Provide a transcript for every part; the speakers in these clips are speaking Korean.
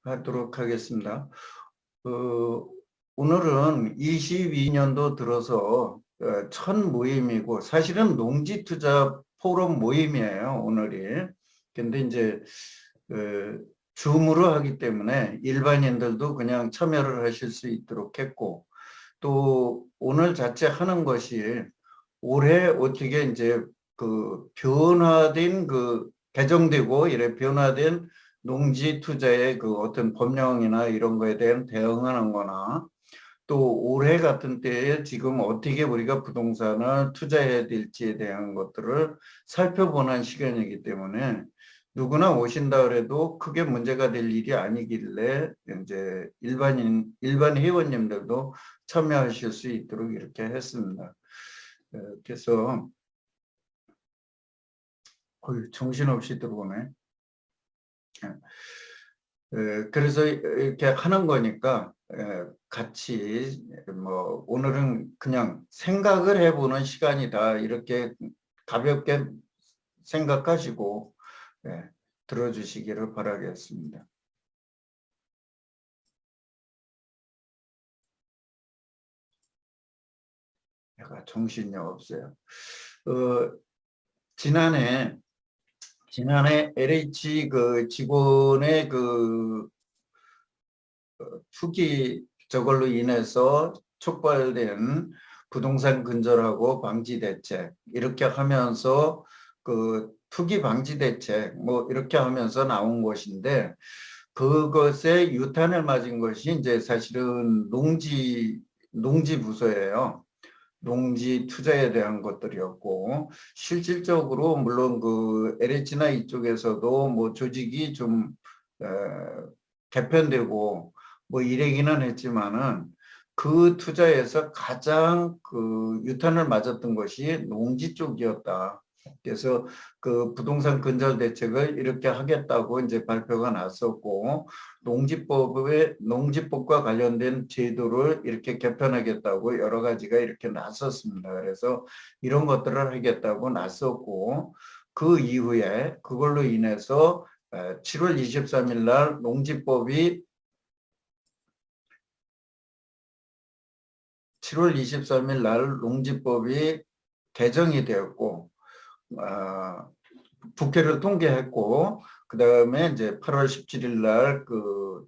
하도록 하겠습니다. 오늘은 22년도 들어서 첫 모임이고 사실은 농지투자 포럼 모임이에요, 오늘이. 근데 이제 줌으로 하기 때문에 일반인들도 그냥 참여를 하실 수 있도록 했고, 또 오늘 자체 하는 것이 올해 어떻게 이제 변화된 개정되고 이래 변화된 농지 투자의 어떤 법령이나 이런 거에 대한 대응하는 거나, 또 올해 같은 때에 지금 어떻게 우리가 부동산을 투자해야 될지에 대한 것들을 살펴보는 시간이기 때문에 누구나 오신다 그래도 크게 문제가 될 일이 아니길래 이제 일반 회원님들도 참여하실 수 있도록 이렇게 했습니다. 그래서 정신없이 들어오네. 그래서 이렇게 하는 거니까 같이 오늘은 그냥 생각을 해보는 시간이다, 이렇게 가볍게 생각하시고 들어주시기를 바라겠습니다. 내가 정신이 없어요. 지난해 LH 직원의 투기 저걸로 인해서 촉발된 부동산 근절하고 방지 대책, 이렇게 하면서 투기 방지 대책 이렇게 하면서 나온 것인데, 그것에 유탄을 맞은 것이 이제 사실은 농지 부서예요. 농지 투자에 대한 것들이었고, 실질적으로 물론 LH나 이쪽에서도 조직이 좀 개편되고 이래기는 했지만은, 그 투자에서 가장 유탄을 맞았던 것이 농지 쪽이었다. 그래서 부동산 근절 대책을 이렇게 하겠다고 이제 발표가 났었고, 농지법과 관련된 제도를 이렇게 개편하겠다고 여러 가지가 이렇게 났었습니다. 그래서 이런 것들을 하겠다고 났었고, 그 이후에 그걸로 인해서 7월 23일 날 농지법이 7월 23일 날 농지법이 개정이 되었고, 국회를 통과했고, 그 다음에 이제 8월 17일 날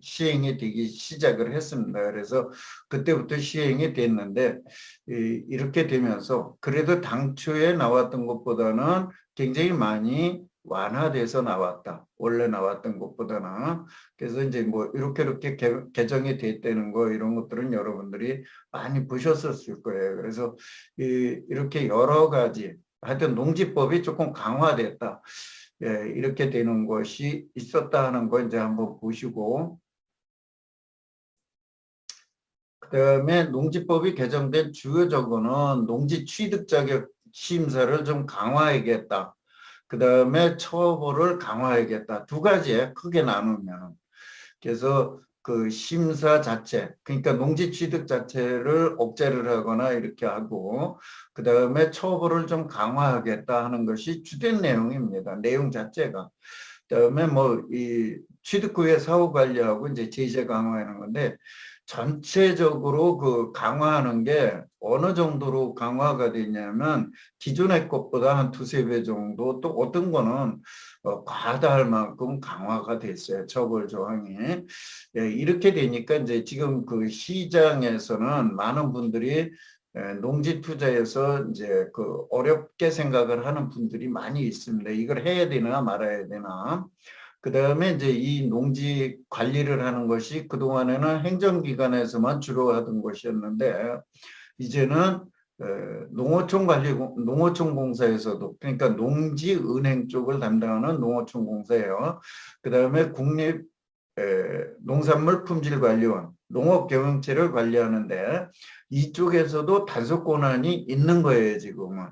시행이 되기 시작을 했습니다. 그래서 그때부터 시행이 됐는데, 이렇게 되면서 그래도 당초에 나왔던 것보다는 굉장히 많이 완화돼서 나왔다, 원래 나왔던 것보다는. 그래서 이제 이렇게 개정이 됐다는 거, 이런 것들은 여러분들이 많이 보셨었을 거예요. 그래서 이렇게 여러 가지, 하여튼 농지법이 조금 강화됐다, 이렇게 되는 것이 있었다 하는 거 이제 한번 보시고, 그다음에 농지법이 개정된 주요적으로는 농지 취득 자격 심사를 좀 강화하겠다, 그다음에 처벌을 강화하겠다, 두 가지에 크게 나누면. 그래서 심사 자체, 그러니까 농지 취득 자체를 억제를 하거나 이렇게 하고, 그 다음에 처벌을 좀 강화하겠다 하는 것이 주된 내용입니다, 내용 자체가. 그다음에 이 취득 후에 사후 관리하고 이제 제재 강화하는 건데, 전체적으로 강화하는 게 어느 정도로 강화가 되냐면, 기존의 것보다 한 두세 배 정도, 또 어떤 거는 과다할 만큼 강화가 됐어요, 처벌 조항이. 이렇게 되니까 이제 지금 시장에서는 많은 분들이 농지 투자에서 이제 어렵게 생각을 하는 분들이 많이 있습니다. 이걸 해야 되나 말아야 되나. 그 다음에 이제 이 농지 관리를 하는 것이 그동안에는 행정기관에서만 주로 하던 것이었는데, 이제는 농어촌공사에서도, 그러니까 농지은행 쪽을 담당하는 농어촌공사예요. 그 다음에 국립 농산물 품질관리원, 농업경영체를 관리하는데, 이쪽에서도 단속 권한이 있는 거예요, 지금은.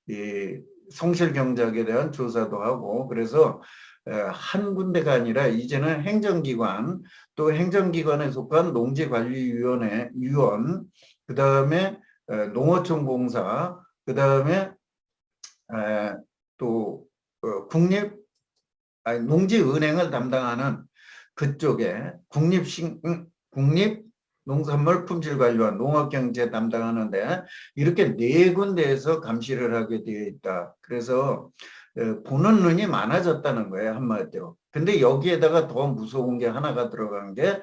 이 성실경작에 대한 조사도 하고. 그래서 한 군데가 아니라 이제는 행정기관, 또 행정기관에 속한 농지관리위원회, 위원, 그 다음에 농어촌공사, 그 다음에 또 농지은행을 담당하는 그쪽에 국립농산물 품질관리와 농업경제 담당하는데 이렇게 네 군데에서 감시를 하게 되어 있다. 그래서 보는 눈이 많아졌다는 거예요, 한마디로. 근데 여기에다가 더 무서운 게 하나가 들어간 게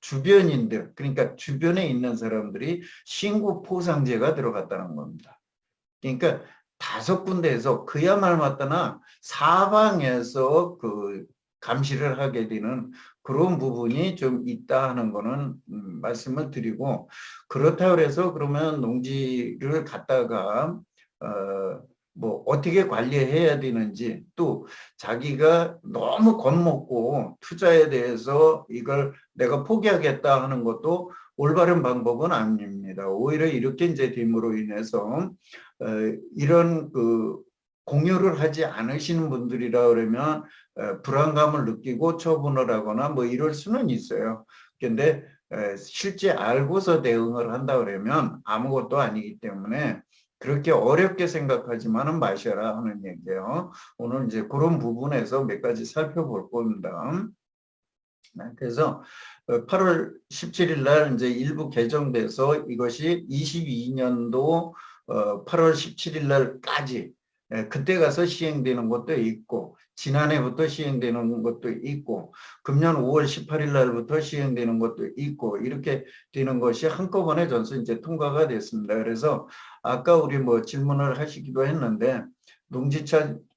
주변인들, 그러니까 주변에 있는 사람들이 신고 포상제가 들어갔다는 겁니다. 그러니까 5군데에서 그야말로 맞다나 사방에서 그 감시를 하게 되는 그런 부분이 좀 있다 하는 거는 말씀을 드리고, 그렇다고 해서 그러면 농지를 갖다가 뭐 어떻게 관리해야 되는지, 또 자기가 너무 겁먹고 투자에 대해서 이걸 내가 포기하겠다 하는 것도 올바른 방법은 아닙니다. 오히려 이렇게 이제 됨으로 인해서 이런 그 공유를 하지 않으시는 분들이라 그러면 불안감을 느끼고 처분을 하거나 뭐 이럴 수는 있어요. 근데 실제 알고서 대응을 한다 그러면 아무것도 아니기 때문에 그렇게 어렵게 생각하지만은 마셔라 하는 얘기예요. 오늘 이제 그런 부분에서 몇 가지 살펴볼 겁니다. 그래서 8월 17일 날 이제 일부 개정돼서 이것이 22년도 8월 17일 날까지 그때 가서 시행되는 것도 있고, 지난해부터 시행되는 것도 있고, 금년 5월 18일 날부터 시행되는 것도 있고, 이렇게 되는 것이 한꺼번에 전서 이제 통과가 됐습니다. 그래서 아까 우리 뭐 질문을 하시기도 했는데,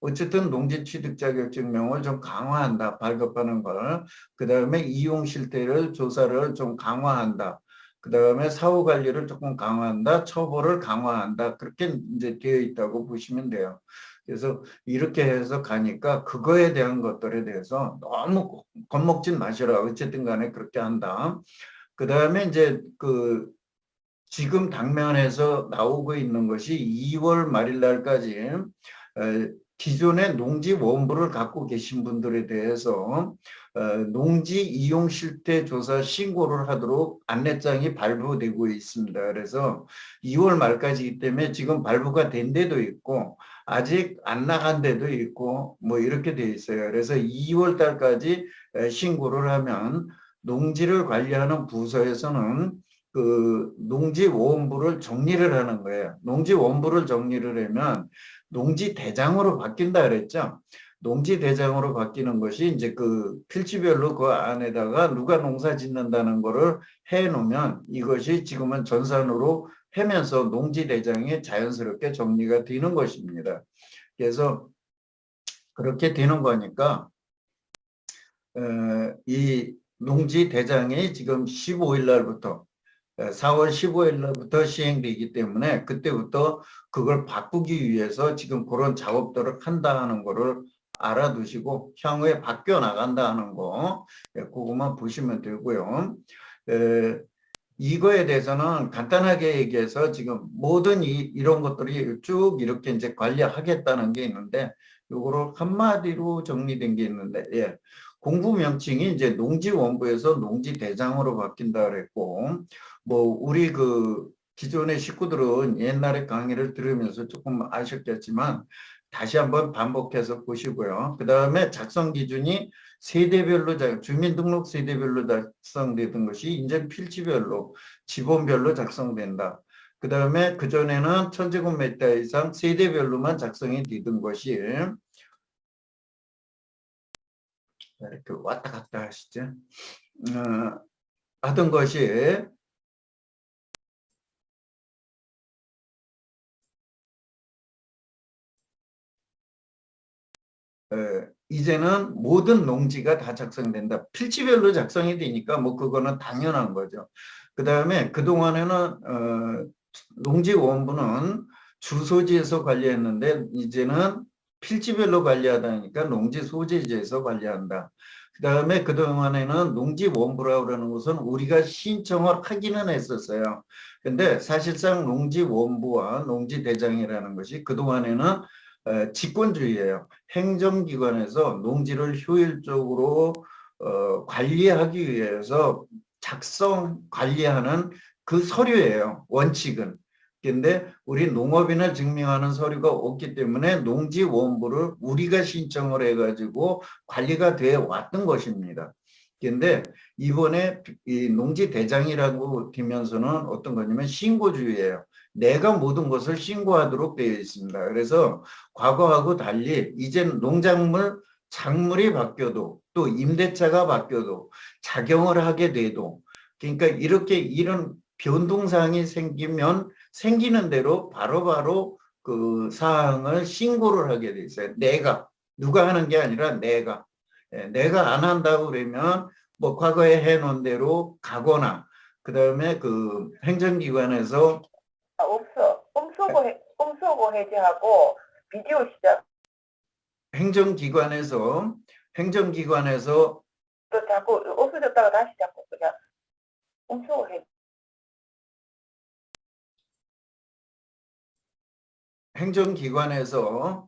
어쨌든 농지 취득 자격 증명을 좀 강화한다, 발급하는 걸. 그 다음에 이용 실태를 조사를 좀 강화한다. 그 다음에 사후 관리를 조금 강화한다, 처벌을 강화한다. 그렇게 이제 되어 있다고 보시면 돼요. 그래서 이렇게 해서 가니까 그거에 대한 것들에 대해서 너무 겁먹진 마시라. 어쨌든 간에 그렇게 한다. 그 다음에 이제 지금 당면에서 나오고 있는 것이 2월 말일 날까지 기존의 농지 원부를 갖고 계신 분들에 대해서 농지 이용 실태 조사 신고를 하도록 안내장이 발부되고 있습니다. 그래서 2월 말까지이기 때문에 지금 발부가 된 데도 있고 아직 안 나간 데도 있고 뭐 이렇게 돼 있어요. 그래서 2월 달까지 신고를 하면 농지를 관리하는 부서에서는 그 농지원부를 정리를 하는 거예요. 농지원부를 정리를 하면 농지대장으로 바뀐다 그랬죠. 농지대장으로 바뀌는 것이 이제 그 필지별로 그 안에다가 누가 농사 짓는다는 거를 해 놓으면 이것이 지금은 전산으로 해면서 농지대장이 자연스럽게 정리가 되는 것입니다. 그래서 그렇게 되는 거니까 이 농지대장이 지금 15일 날부터 4월 15일 날부터 시행되기 때문에 그때부터 그걸 바꾸기 위해서 지금 그런 작업들을 한다는 거를 알아두시고 향후에 바뀌어 나간다는 거 그것만 보시면 되고요. 이거에 대해서는 간단하게 얘기해서 지금 모든 이런 것들이 쭉 이렇게 이제 관리하겠다는 게 있는데 요거를 한마디로 정리된 게 있는데 공부 명칭이 이제 농지원부에서 농지대장으로 바뀐다 그랬고 뭐 우리 그 기존의 식구들은 옛날에 강의를 들으면서 조금 아셨겠지만 다시 한번 반복해서 보시고요. 그 다음에 작성 기준이 세대별로 주민등록 세대별로 작성되던 것이 이제 필지별로 지번별로 작성된다. 그 다음에 그전에는 1000제곱미터 이상 세대별로만 작성이 되던 것이 이렇게 왔다 갔다 하시죠. 하던 것이 이제는 모든 농지가 다 작성된다. 필지별로 작성이 되니까 뭐 그거는 당연한 거죠. 그 다음에 그동안에는 농지원부는 주소지에서 관리했는데 이제는 필지별로 관리하다니까 농지 소재지에서 관리한다. 그 다음에 그동안에는 농지원부라고 그러는 것은 우리가 신청을 하기는 했었어요. 근데 사실상 농지원부와 농지대장이라는 것이 그동안에는 직권주의예요. 행정기관에서 농지를 효율적으로 관리하기 위해서 작성, 관리하는 그 서류예요. 원칙은. 근데 우리 농업인을 증명하는 서류가 없기 때문에 농지원부를 우리가 신청을 해가지고 관리가 되어 왔던 것입니다. 근데 이번에 이 농지대장이라고 되면서는 어떤 거냐면 신고주의예요. 내가 모든 것을 신고하도록 되어 있습니다. 그래서 과거하고 달리 이제 농작물 작물이 바뀌어도 또 임대차가 바뀌어도 작용을 하게 돼도 그러니까 이렇게 이런 변동사항이 생기면 생기는 대로 바로바로 그 사항을 신고를 하게 돼 있어요. 내가 누가 하는 게 아니라 내가 내가 안 한다고 그러면 뭐 과거에 해놓은 대로 가거나 그다음에 그 행정기관에서 음소거 해제하고 비디오 시작. 행정기관에서 또 자꾸 없어졌다가 다시 자꾸 그냥 음소거 해제. 행정기관에서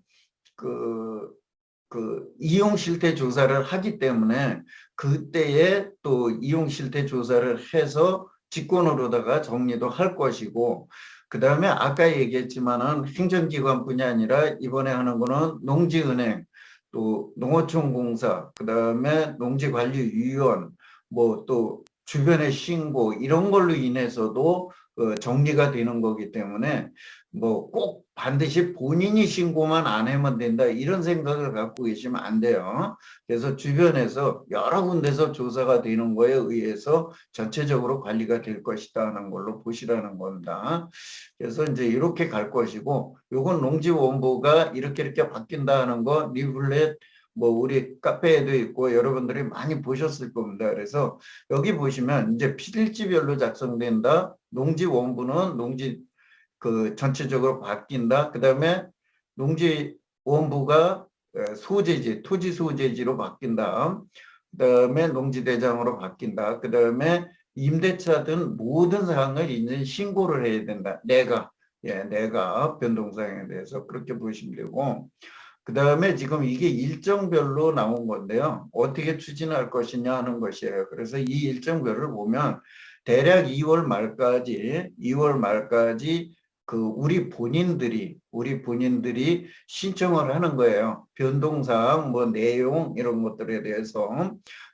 이용 실태 조사를 하기 때문에 그때에 또 이용 실태 조사를 해서 직권으로다가 정리도 할 것이고 그 다음에 아까 얘기했지만은 행정기관뿐이 아니라 이번에 하는 거는 농지은행 또 농어촌공사 그 다음에 농지관리위원 뭐 또 주변의 신고 이런 걸로 인해서도 정리가 되는 거기 때문에 뭐 꼭 반드시 본인이 신고만 안 하면 된다 이런 생각을 갖고 계시면 안 돼요. 그래서 주변에서 여러 군데서 조사가 되는 거에 의해서 전체적으로 관리가 될 것이다 하는 걸로 보시라는 겁니다. 그래서 이제 이렇게 갈 것이고 요건 농지원부가 이렇게 바뀐다 하는 거 리플렛 뭐 우리 카페에도 있고 여러분들이 많이 보셨을 겁니다. 그래서 여기 보시면 이제 필지별로 작성된다. 농지원부는 농지 그 전체적으로 바뀐다. 그 다음에 농지원부가 소재지, 토지 소재지로 바뀐다. 그 다음에 농지대장으로 바뀐다. 그 다음에 임대차 등 모든 사항을 이제 신고를 해야 된다. 내가 변동사항에 대해서 그렇게 보시면 되고. 그 다음에 지금 이게 일정별로 나온 건데요. 어떻게 추진할 것이냐 하는 것이에요. 그래서 이 일정별을 보면 대략 2월 말까지 그 우리 본인들이 신청을 하는 거예요. 변동사항, 뭐 내용 이런 것들에 대해서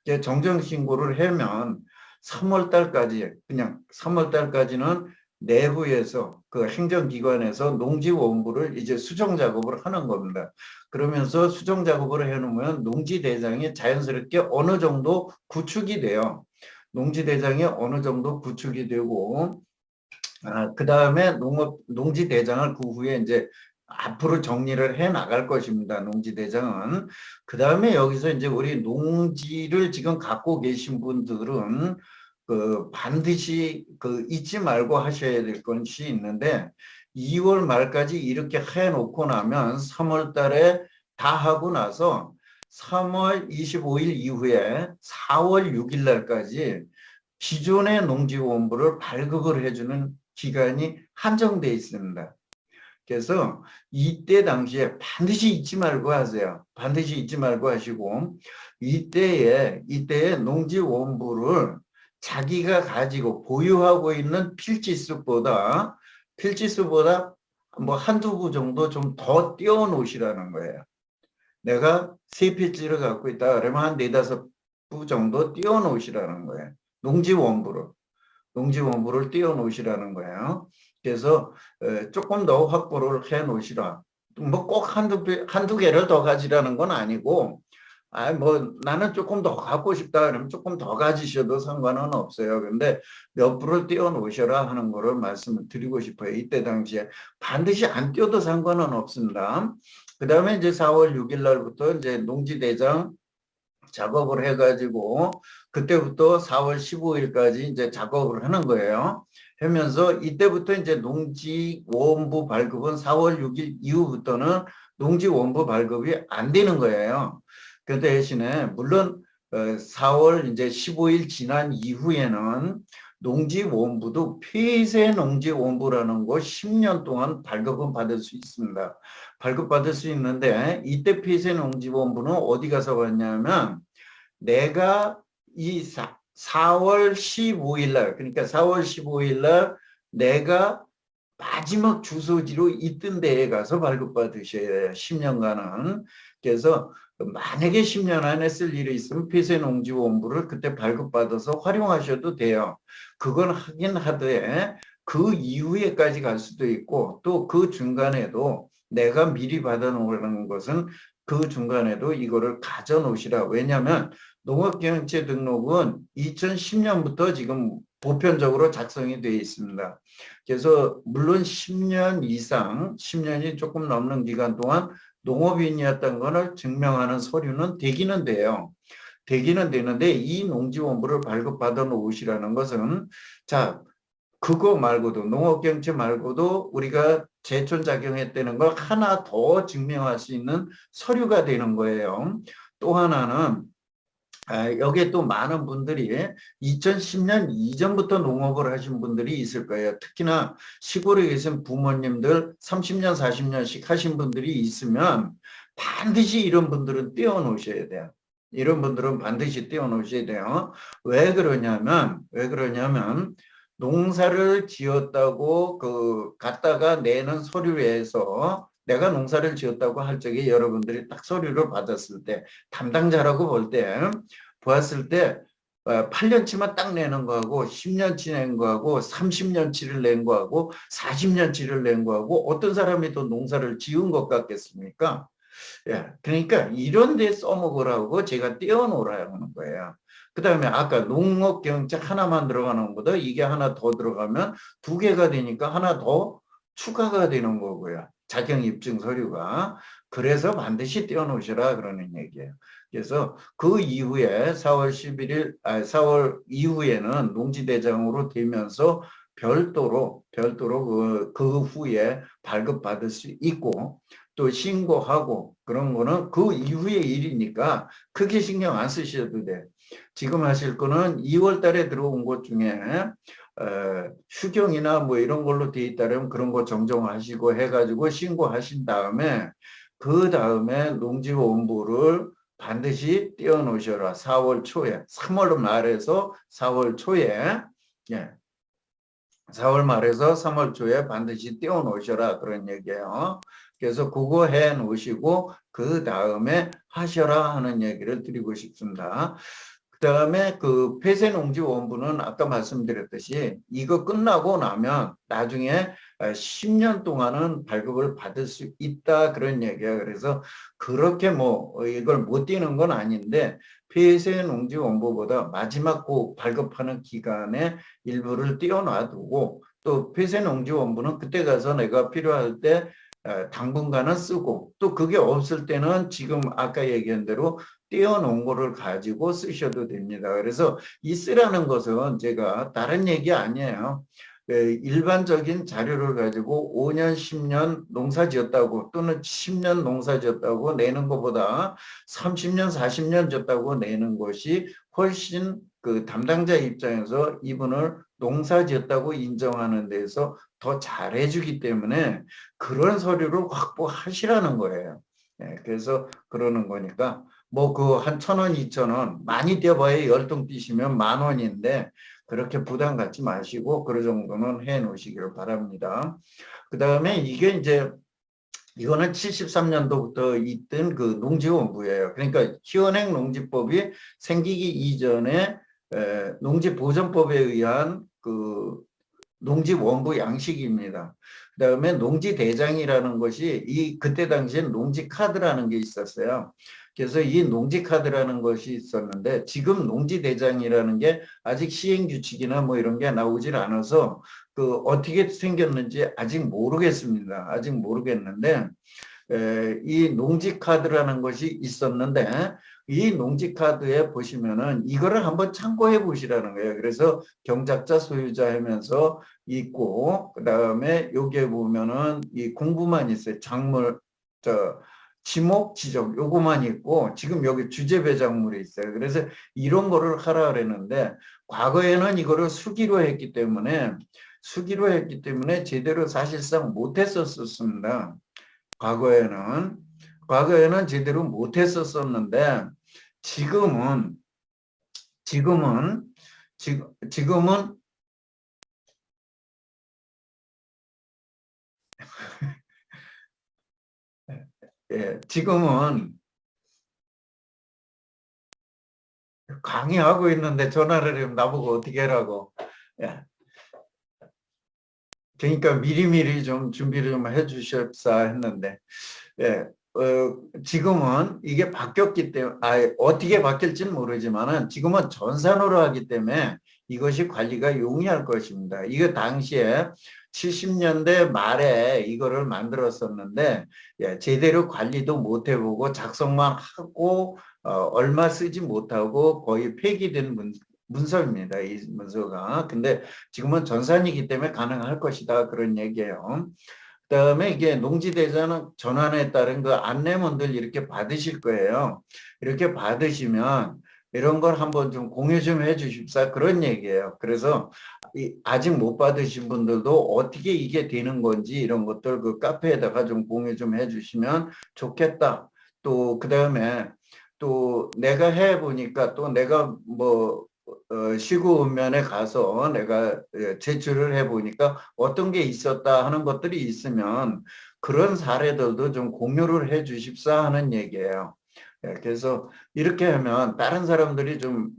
이제 정정 신고를 하면 3월 달까지 그냥 3월 달까지는 내부에서 그 행정기관에서 농지원부를 이제 수정 작업을 하는 겁니다. 그러면서 수정 작업을 해놓으면 농지대장이 자연스럽게 어느 정도 구축이 돼요. 농지대장이 어느 정도 구축이 되고 그 다음에 농지대장을 그 후에 이제 앞으로 정리를 해 나갈 것입니다. 농지대장은. 그 다음에 여기서 이제 우리 농지를 지금 갖고 계신 분들은 반드시 잊지 말고 하셔야 될 것이 있는데 2월 말까지 이렇게 해 놓고 나면 3월 달에 다 하고 나서 3월 25일 이후에 4월 6일 날까지 기존의 농지원부를 발급을 해주는 기간이 한정되어 있습니다. 그래서 이때 당시에 반드시 잊지 말고 하세요. 반드시 잊지 말고 하시고 이때에 농지원부를 자기가 가지고 보유하고 있는 필지수보다 뭐 한두 부 정도 좀 더 띄워 놓으시라는 거예요. 내가 3필지를 갖고 있다 그러면 한 4~5부 정도 띄워 놓으시라는 거예요. 농지원부를 띄워 놓으시라는 거예요. 그래서 조금 더 확보를 해 놓으시라. 뭐 꼭 한두 개를 더 가지라는 건 아니고 뭐 나는 조금 더 갖고 싶다 그러면 조금 더 가지셔도 상관은 없어요. 근데 몇 부를 띄워 놓으셔라 하는 거를 말씀을 드리고 싶어요. 이때 당시에 반드시 안 띄워도 상관은 없습니다. 그 다음에 이제 4월 6일 날부터 이제 농지대장 작업을 해가지고 그때부터 4월 15일까지 이제 작업을 하는 거예요. 하면서 이때부터 이제 농지원부 발급은 4월 6일 이후부터는 농지원부 발급이 안 되는 거예요. 그 대신에 물론 4월 이제 15일 지난 이후에는 농지원부도 폐쇄 농지원부라는 거 10년 동안 발급은 받을 수 있습니다. 발급받을 수 있는데 이때 폐쇄 농지원부는 어디 가서 받냐면 내가 이 4월 15일 날 그러니까 4월 15일 날 내가 마지막 주소지로 있던 데에 가서 발급받으셔야 해요. 10년간은. 그래서 만약에 10년 안에 쓸 일이 있으면 폐쇄농지원부를 그때 발급받아서 활용하셔도 돼요. 그건 하긴 하되 그 이후에까지 갈 수도 있고 또 그 중간에도 내가 미리 받아놓으라는 것은 그 중간에도 이거를 가져 놓으시라. 왜냐하면 농업경영체 등록은 2010년부터 지금 보편적으로 작성이 되어 있습니다. 그래서 물론 10년 이상, 10년이 조금 넘는 기간 동안 농업인이었던 것을 증명하는 서류는 되기는 돼요. 되기는 되는데 이 농지원부를 발급받아 놓으시라는 것은 자, 그거 말고도 농업경제 말고도 우리가 제촌작용했다는 걸 하나 더 증명할 수 있는 서류가 되는 거예요. 또 하나는 여기에 또 많은 분들이 2010년 이전부터 농업을 하신 분들이 있을 거예요. 특히나 시골에 계신 부모님들 30년, 40년씩 하신 분들이 있으면 반드시 이런 분들은 떼어놓으셔야 돼요. 이런 분들은 반드시 떼어놓으셔야 돼요. 왜 그러냐면 농사를 지었다고 갖다가 내는 서류에서 내가 농사를 지었다고 할 적에 여러분들이 딱 서류를 받았을 때 담당자라고 보았을 때 8년치만 딱 내는 거하고 10년치 낸 거하고 30년치를 낸 거하고 40년치를 낸 거하고 어떤 사람이 더 농사를 지은 것 같겠습니까? 예, 그러니까 이런 데 써먹으라고 제가 떼어놓으라는 거예요. 그 다음에 아까 농업경책 하나만 들어가는 것보다 이게 하나 더 들어가면 두 개가 되니까 하나 더 추가가 되는 거고요. 자격입증 서류가. 그래서 반드시 떼어놓으시라 그러는 얘기예요. 그래서 그 이후에 4월 이후에는 농지대장으로 되면서 별도로 그 후에 발급받을 수 있고 또 신고하고 그런 거는 그 이후의 일이니까 크게 신경 안 쓰셔도 돼. 지금 하실 거는 2월 달에 들어온 것 중에 휴경이나 뭐 이런 걸로 돼 있다면 그런 거 정정하시고 해가지고 신고하신 다음에 그 다음에 농지원부를 반드시 띄워놓으셔라. 4월 초에, 3월 말에서 4월 초에, 예, 4월 말에서 3월 초에 반드시 띄워놓으셔라. 그런 얘기예요. 그래서 그거 해 놓으시고 그 다음에 하셔라 하는 얘기를 드리고 싶습니다. 그 다음에 그 폐쇄농지원부는 아까 말씀드렸듯이 이거 끝나고 나면 나중에 10년 동안은 발급을 받을 수 있다 그런 얘기야. 그래서 그렇게 뭐 이걸 못 뛰는 건 아닌데 폐쇄농지원부보다 마지막 그 발급하는 기간에 일부를 띄워놔두고 또 폐쇄농지원부는 그때 가서 내가 필요할 때 당분간은 쓰고 또 그게 없을 때는 지금 아까 얘기한 대로 띄워놓은 거를 가지고 쓰셔도 됩니다. 그래서 이 쓰라는 것은 제가 다른 얘기 아니에요. 일반적인 자료를 가지고 5년, 10년 농사 지었다고 또는 10년 농사 지었다고 내는 것보다 30년, 40년 지었다고 내는 것이 훨씬 그 담당자 입장에서 이분을 농사 지었다고 인정하는 데서 더 잘해주기 때문에 그런 서류를 확보하시라는 거예요. 그래서 그러는 거니까 뭐 그 한 1,000원, 2,000원 많이 떼어봐야 10통 뛰시면 10,000원인데 그렇게 부담 갖지 마시고 그 정도는 해 놓으시기를 바랍니다. 그 다음에 이게 이제 이거는 73년도부터 있던 그 농지원부예요. 그러니까 현행 농지법이 생기기 이전에 농지보전법에 의한 그 농지원부 양식입니다. 그다음에 농지대장이라는 것이 그때 당시엔 농지카드라는 게 있었어요. 그래서 이 농지카드라는 것이 있었는데 지금 농지대장이라는 게 아직 시행규칙이나 뭐 이런 게 나오질 않아서 그 어떻게 생겼는지 아직 모르겠습니다. 아직 모르겠는데 이 농지카드라는 것이 있었는데 이 농지카드에 보시면은 이거를 한번 참고해 보시라는 거예요. 그래서 경작자 소유자 하면서 있고 그다음에 여기에 보면은 이 공부만 있어요. 작물 지목 지적 요거만 있고 지금 여기 주제 배작물이 있어요. 그래서 이런 거를 하라 그랬는데 과거에는 이거를 수기로 했기 때문에 제대로 사실상 못 했었습니다. 과거에는 제대로 못 했었는데 지금은 지금은 지금은 예, 지금은 강의하고 있는데 전화를 하면 나보고 어떻게 하라고. 예. 그러니까 미리미리 좀 준비를 좀 해주십사 했는데, 예, 지금은 이게 바뀌었기 때문에, 어떻게 바뀔지는 모르지만은 지금은 전산으로 하기 때문에 이것이 관리가 용이할 것입니다. 이거 당시에 70년대 말에 이거를 만들었었는데, 예, 제대로 관리도 못 해보고 작성만 하고, 얼마 쓰지 못하고 거의 폐기된 문서입니다. 이 문서가. 근데 지금은 전산이기 때문에 가능할 것이다. 그런 얘기예요. 그다음에 이게 농지대장 전환에 따른 그 안내문들 이렇게 받으실 거예요. 이렇게 받으시면 이런 걸 한번 좀 공유 좀 해주십사 그런 얘기예요. 그래서 아직 못 받으신 분들도 어떻게 이게 되는 건지 이런 것들 그 카페에다가 좀 공유 좀 해주시면 좋겠다. 또 그다음에 또 내가 해보니까 또 내가 뭐 시구읍면에 가서 내가 제출을 해보니까 어떤 게 있었다 하는 것들이 있으면 그런 사례들도 좀 공유를 해 주십사 하는 얘기예요. 예, 그래서 이렇게 하면 다른 사람들이 좀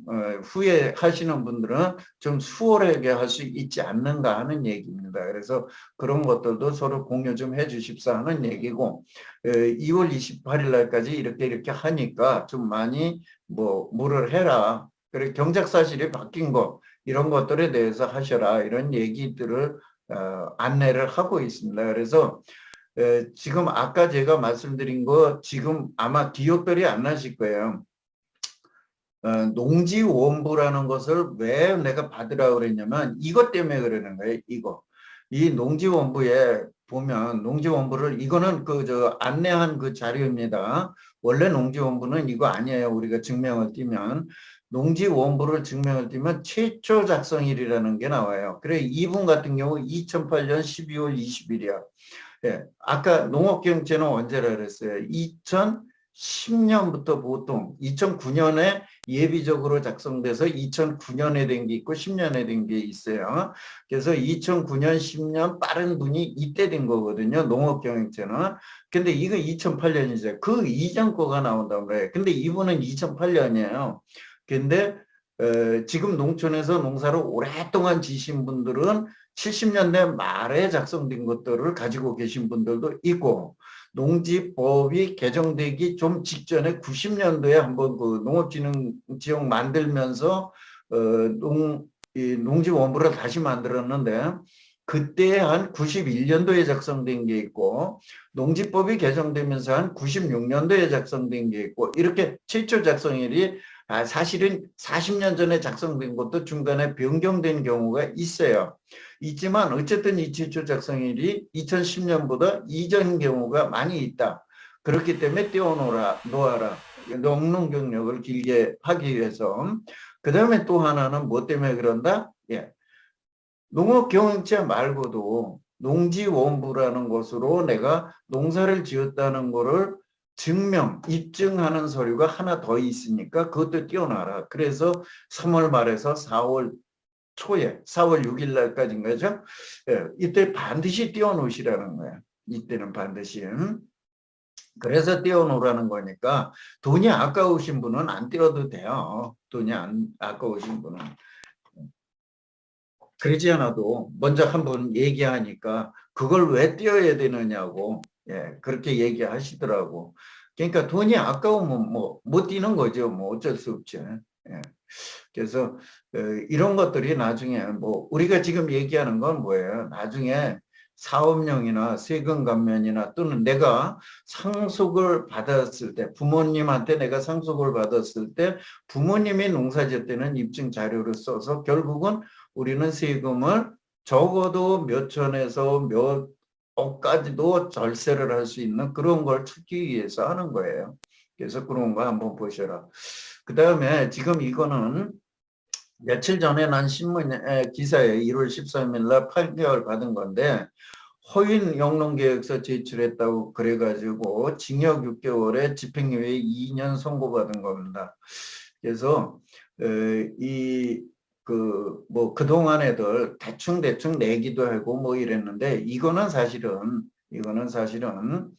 후회하시는 분들은 좀 수월하게 할 수 있지 않는가 하는 얘기입니다. 그래서 그런 것들도 서로 공유 좀 해 주십사 하는 얘기고 2월 28일 날까지 이렇게 하니까 좀 많이 뭐를 해라. 그리고 경작 사실이 바뀐 거 이런 것들에 대해서 하셔라 이런 얘기들을 안내를 하고 있습니다. 그래서 지금 아까 제가 말씀드린 거 지금 아마 기억들이 안 나실 거예요. 농지원부라는 것을 왜 내가 받으라고 그랬냐면 이것 때문에 그러는 거예요. 이 농지원부에 보면 농지원부를 이거는 그 저 안내한 그 자료입니다. 원래 농지원부는 이거 아니에요. 우리가 증명을 띄면 농지원부를 증명을 띄면 최초 작성일이라는 게 나와요. 그래 이분 같은 경우 2008년 12월 20일이야. 예, 아까 농업경제는 언제라 그랬어요? 2010년부터 보통 2009년에 예비적으로 작성돼서 2009년에 된 게 있고 10년에 된 게 있어요. 그래서 2009년, 10년 빠른 분이 이때 된 거거든요. 농업경영체는. 근데 이거 2008년이죠. 그 이전 거가 나온다는 거예요. 근데 이분은 2008년이에요. 근데 지금 농촌에서 농사를 오랫동안 지신 분들은 70년대 말에 작성된 것들을 가지고 계신 분들도 있고 농지법이 개정되기 좀 직전에 90년도에 한번 그 농업진흥지역 만들면서 농지원부를 다시 만들었는데 그때 한 91년도에 작성된 게 있고 농지법이 개정되면서 한 96년도에 작성된 게 있고 이렇게 최초 작성일이 사실은 40년 전에 작성된 것도 중간에 변경된 경우가 있어요. 있지만 어쨌든 이 최초 작성일이 2010년보다 이전 경우가 많이 있다. 그렇기 때문에 놓아라. 농농 경력을 길게 하기 위해서. 그 다음에 또 하나는 뭐 때문에 그런다? 예. 농업경영체 말고도 농지원부라는 것으로 내가 농사를 지었다는 거를 입증하는 서류가 하나 더 있으니까 그것도 띄워놔라. 그래서 3월 말에서 4월 초에 4월 6일 날까지인 거죠. 예, 이때 반드시 띄워놓으시라는 거예요. 이때는 반드시. 그래서 띄워놓으라는 거니까 돈이 아까우신 분은 안 띄워도 돼요. 돈이 아까우신 분은. 그러지 않아도 먼저 한번 얘기하니까 그걸 왜 띄워야 되느냐고 예, 그렇게 얘기하시더라고. 그러니까 돈이 아까우면 뭐 못 띄는 거죠. 뭐 어쩔 수 없죠. 예. 그래서 이런 것들이 나중에 뭐 우리가 지금 얘기하는 건 뭐예요? 나중에 사업용이나 세금 감면이나 또는 내가 상속을 받았을 때 부모님한테 내가 상속을 받았을 때 부모님이 농사질 때는 입증 자료를 써서 결국은 우리는 세금을 적어도 몇 천에서 몇 억까지도 절세를 할 수 있는 그런 걸 찾기 위해서 하는 거예요. 그래서 그런 거 한번 보셔라. 그 다음에 지금 이거는 며칠 전에 난 신문 기사에 1월 13일 날 8개월 받은 건데 허위 영농계획서 제출했다고 그래가지고 징역 6개월에 집행유예 2년 선고받은 겁니다. 그래서 그동안 애들 대충 내기도 하고 뭐 이랬는데 이거는 사실은 이거는 사실은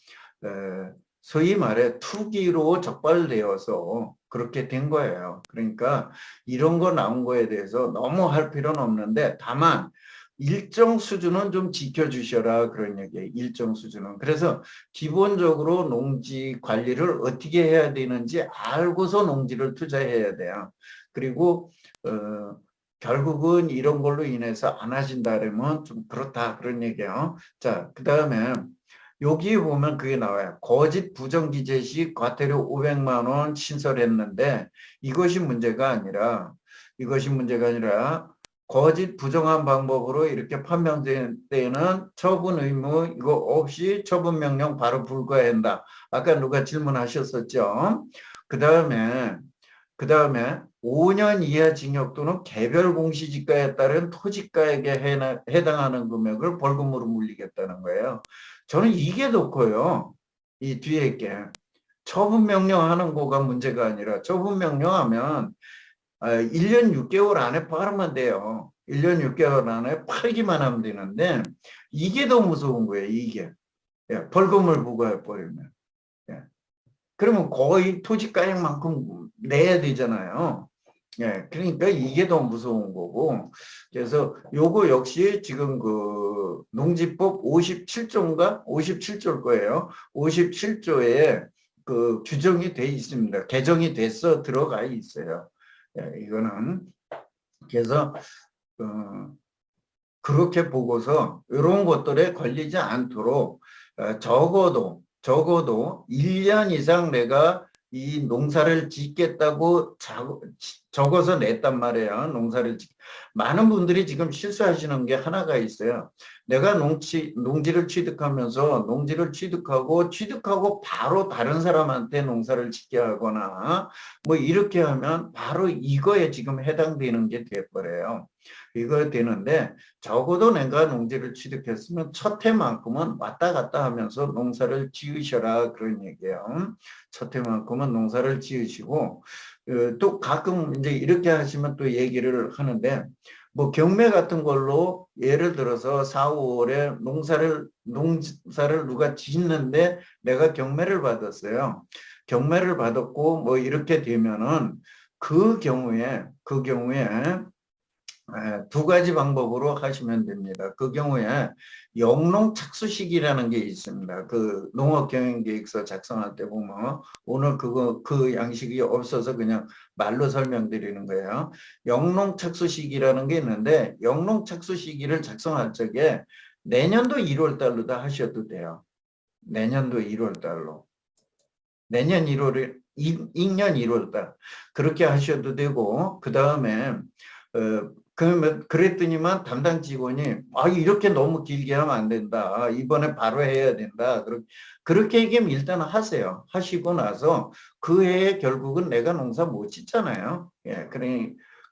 소위 말해 투기로 적발되어서 그렇게 된 거예요. 그러니까 이런 거 나온 거에 대해서 너무 할 필요는 없는데 다만 일정 수준은 좀 지켜주셔라 그런 얘기예요. 일정 수준은. 그래서 기본적으로 농지 관리를 어떻게 해야 되는지 알고서 농지를 투자해야 돼요. 그리고 결국은 이런 걸로 인해서 안 하신다 그러면 좀 그렇다 그런 얘기예요. 자, 그 다음에 여기 보면 그게 나와요. 거짓 부정기재 시 과태료 500만 원 신설했는데 이것이 문제가 아니라 거짓 부정한 방법으로 이렇게 판명된 때에는 처분 의무 이거 없이 처분 명령 바로 불가한다. 아까 누가 질문하셨었죠. 그 다음에 5년 이하 징역 또는 개별 공시지가에 따른 토지가액에 해당하는 금액을 벌금으로 물리겠다는 거예요. 저는 이게 더 커요. 이 뒤에 게. 처분 명령하는 거가 문제가 아니라 처분 명령하면 1년 6개월 안에 팔으면 돼요. 1년 6개월 안에 팔기만 하면 되는데 이게 더 무서운 거예요. 이게. 예, 벌금을 부과해 버리면. 예. 그러면 거의 토지가액만큼 내야 되잖아요. 예, 그러니까 이게 더 무서운 거고. 그래서 요거 역시 지금 그 농지법 57조인가? 57조일 거예요. 57조에 그 규정이 돼 있습니다. 개정이 돼서 들어가 있어요. 예, 이거는. 그래서, 그렇게 보고서 이런 것들에 걸리지 않도록 적어도 1년 이상 내가 이 농사를 짓겠다고 적어서 냈단 말이에요. 많은 분들이 지금 실수하시는 게 하나가 있어요. 내가 농지를 취득하고 바로 다른 사람한테 농사를 짓게 하거나 뭐 이렇게 하면 바로 이거에 지금 해당되는 게 돼버려요. 이거 되는데 적어도 내가 농지를 취득했으면 첫 해만큼은 왔다 갔다 하면서 농사를 지으셔라 그런 얘기예요. 첫 해만큼은 농사를 지으시고 또 가끔 이제 이렇게 하시면 또 얘기를 하는데 뭐 경매 같은 걸로 예를 들어서 4, 5월에 농사를 누가 짓는데 내가 경매를 받았어요. 경매를 받았고 뭐 이렇게 되면은 그 경우에 두 가지 방법으로 하시면 됩니다. 그 경우에 영농 착수식이라는 게 있습니다. 그 농업경영계획서 작성할 때 보면 오늘 그 양식이 없어서 그냥 말로 설명드리는 거예요. 영농 착수식이라는 게 있는데 영농 착수시기를 작성할 적에 내년도 1월 달로 다 하셔도 돼요. 내년도 1월 달로. 내년 1월에 2년 1월 달 그렇게 하셔도 되고 그 다음에 그러면 그랬더니만 담당 직원이 이렇게 너무 길게 하면 안 된다. 이번에 바로 해야 된다. 그렇게 얘기하면 일단 하세요. 하시고 나서 그 해에 결국은 내가 농사 못 짓잖아요. 예,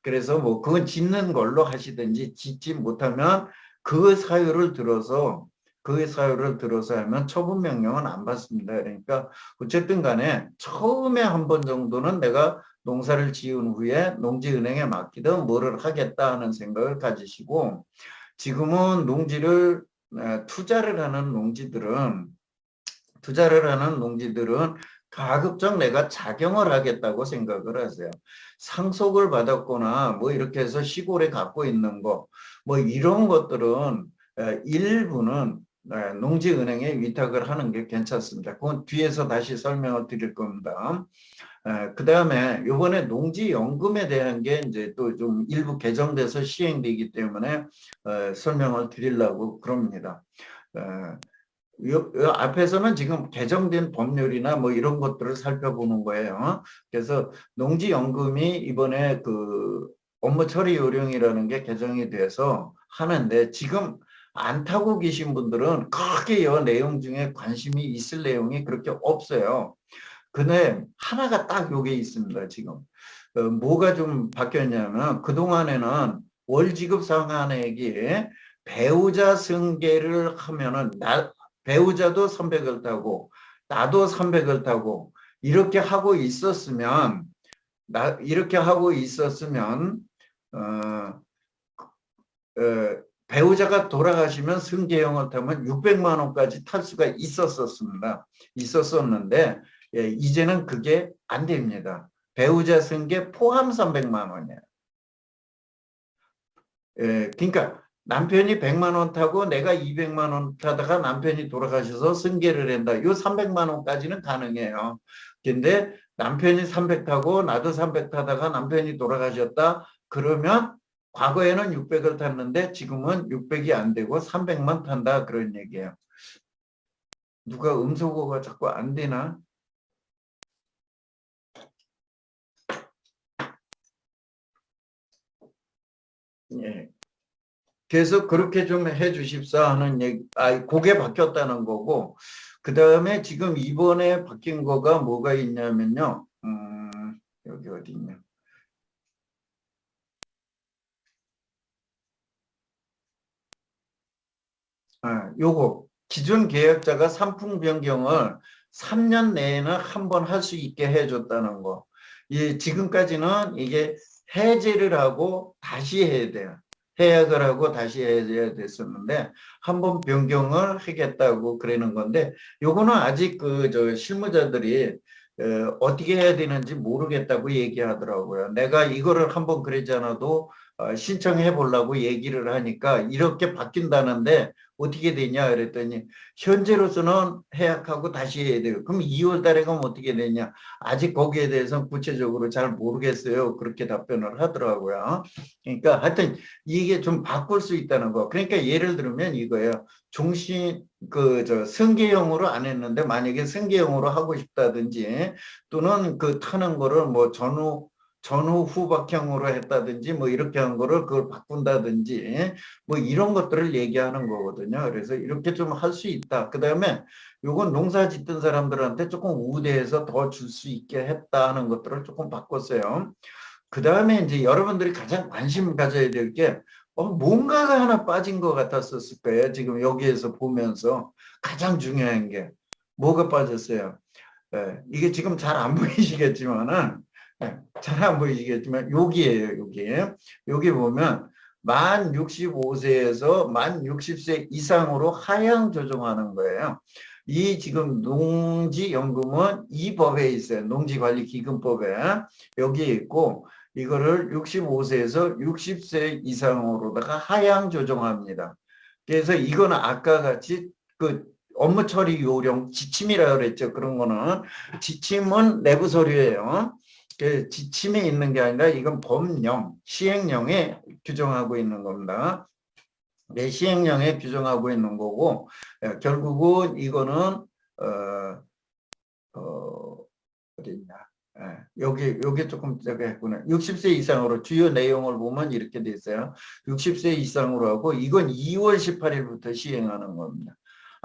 그래서 뭐 그건 짓는 걸로 하시든지 짓지 못하면 그 사유를 들어서 하면 처분 명령은 안 받습니다. 그러니까 어쨌든 간에 처음에 한 번 정도는 내가 농사를 지은 후에 농지은행에 맡기든 뭐를 하겠다 하는 생각을 가지시고 지금은 농지를 투자를 하는 농지들은 가급적 내가 작용을 하겠다고 생각을 하세요. 상속을 받았거나 뭐 이렇게 해서 시골에 갖고 있는 거 뭐 이런 것들은 일부는 농지은행에 위탁을 하는 게 괜찮습니다. 그건 뒤에서 다시 설명을 드릴 겁니다. 그 다음에 이번에 농지연금에 대한 게 이제 또 좀 일부 개정돼서 시행되기 때문에 설명을 드리려고 그럽니다. 요 앞에서는 지금 개정된 법률이나 뭐 이런 것들을 살펴보는 거예요. 그래서 농지연금이 이번에 그 업무 처리 요령이라는 게 개정이 돼서 하는데 지금 안 타고 계신 분들은 크게 이 내용 중에 관심이 있을 내용이 그렇게 없어요. 근데 하나가 딱 요게 있습니다, 지금. 뭐가 좀 바뀌었냐면, 그동안에는 월 지급 상한액이 배우자 승계를 하면은, 배우자도 300을 타고, 나도 300을 타고, 이렇게 하고 있었으면, 어, 배우자가 돌아가시면 승계형을 타면 600만 원까지 탈 수가 있었습니다. 있었었는데 이제는 그게 안 됩니다. 배우자 승계 포함 300만 원이에요. 그러니까 남편이 100만 원 타고 내가 200만 원 타다가 남편이 돌아가셔서 승계를 한다. 요 300만 원까지는 가능해요. 근데 남편이 300 타고 나도 300 타다가 남편이 돌아가셨다. 그러면 과거에는 600을 탔는데 지금은 600이 안 되고 300만 탄다. 그런 얘기예요. 누가 음소거가 자꾸 안 되나? 예. 그래서 그렇게 좀 해주십사 하는 얘기, 그게 바뀌었다는 거고, 그 다음에 지금 이번에 바뀐 거가 뭐가 있냐면요. 여기 어디 있냐. 요거. 기존 계약자가 상품 변경을 3년 내에는 한 번 할 수 있게 해줬다는 거. 지금까지는 이게 해지를 하고 다시 해야 돼요. 해약을 하고 다시 해야 됐었는데 한 번 변경을 하겠다고 그러는 건데 요거는 아직 저 실무자들이 어떻게 해야 되는지 모르겠다고 얘기하더라고요. 내가 이거를 한번 그러지 않아도 신청해 보려고 얘기를 하니까 이렇게 바뀐다는데 어떻게 되냐 그랬더니 현재로서는 해약하고 다시 해야 돼요. 그럼 2월 달에 가면 어떻게 되냐? 아직 거기에 대해서는 구체적으로 잘 모르겠어요. 그렇게 답변을 하더라고요. 그러니까 하여튼 이게 좀 바꿀 수 있다는 거. 그러니까 예를 들면 이거예요. 승계형으로 안 했는데 만약에 승계형으로 하고 싶다든지 또는 타는 거를 뭐 전후 후박형으로 했다든지 뭐 이렇게 한 거를 그걸 바꾼다든지 뭐 이런 것들을 얘기하는 거거든요. 그래서 이렇게 좀 할 수 있다. 그 다음에 요건 농사 짓던 사람들한테 조금 우대해서 더 줄 수 있게 했다 하는 것들을 조금 바꿨어요. 그 다음에 이제 여러분들이 가장 관심 가져야 될 게 뭔가가 하나 빠진 것 같았었을 거예요. 지금 여기에서 보면서 가장 중요한 게 뭐가 빠졌어요. 이게 지금 잘 안 보이시겠지만은 잘 안 보이시겠지만 여기에요. 여기 보면 만 65세에서 만 60세 이상으로 하향 조정하는 거예요. 이 지금 농지연금은 이 법에 있어요. 농지관리기금법에 여기에 있고 이거를 65세에서 60세 이상으로다가 하향 조정합니다. 그래서 이거는 아까 같이 업무 처리 요령 지침이라고 그랬죠. 그런 거는 지침은 내부 서류예요. 지침에 있는 게 아니라 이건 법령, 시행령에 규정하고 있는 겁니다. 내 시행령에 규정하고 있는 거고 결국은 이거는 어디 있냐? 여기 조금 저기 했구나. 60세 이상으로 주요 내용을 보면 이렇게 돼 있어요. 60세 이상으로 하고 이건 2월 18일부터 시행하는 겁니다.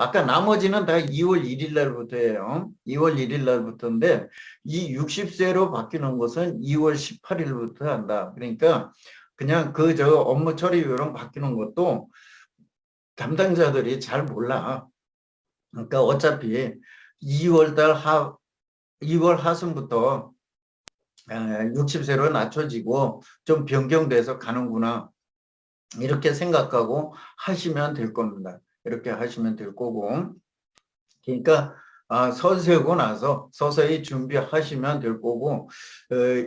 아까 나머지는 다 2월 1일 날부터예요. 2월 1일 날부터인데 이 60세로 바뀌는 것은 2월 18일부터 한다. 그러니까 그냥 업무 처리 요령 바뀌는 것도 담당자들이 잘 몰라. 그러니까 어차피 2월 하순부터 60세로 낮춰지고 좀 변경돼서 가는구나. 이렇게 생각하고 하시면 될 겁니다. 이렇게 하시면 될 거고. 그러니까 서세고 나서 서서히 준비하시면 될 거고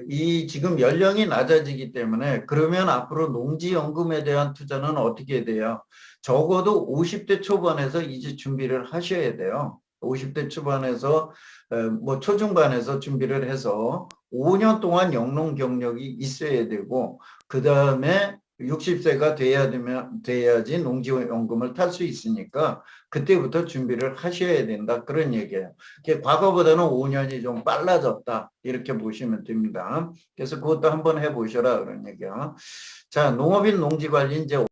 이 지금 연령이 낮아지기 때문에 그러면 앞으로 농지연금에 대한 투자는 어떻게 돼요? 적어도 50대 초반에서 이제 준비를 하셔야 돼요. 50대 초반에서 뭐 초중반에서 준비를 해서 5년 동안 영농 경력이 있어야 되고 그 다음에 60세가 돼야지 농지연금을 탈 수 있으니까 그때부터 준비를 하셔야 된다. 그런 얘기예요. 과거보다는 5년이 좀 빨라졌다. 이렇게 보시면 됩니다. 그래서 그것도 한번 해보셔라. 그런 얘기야. 자, 농업인 농지관리 이제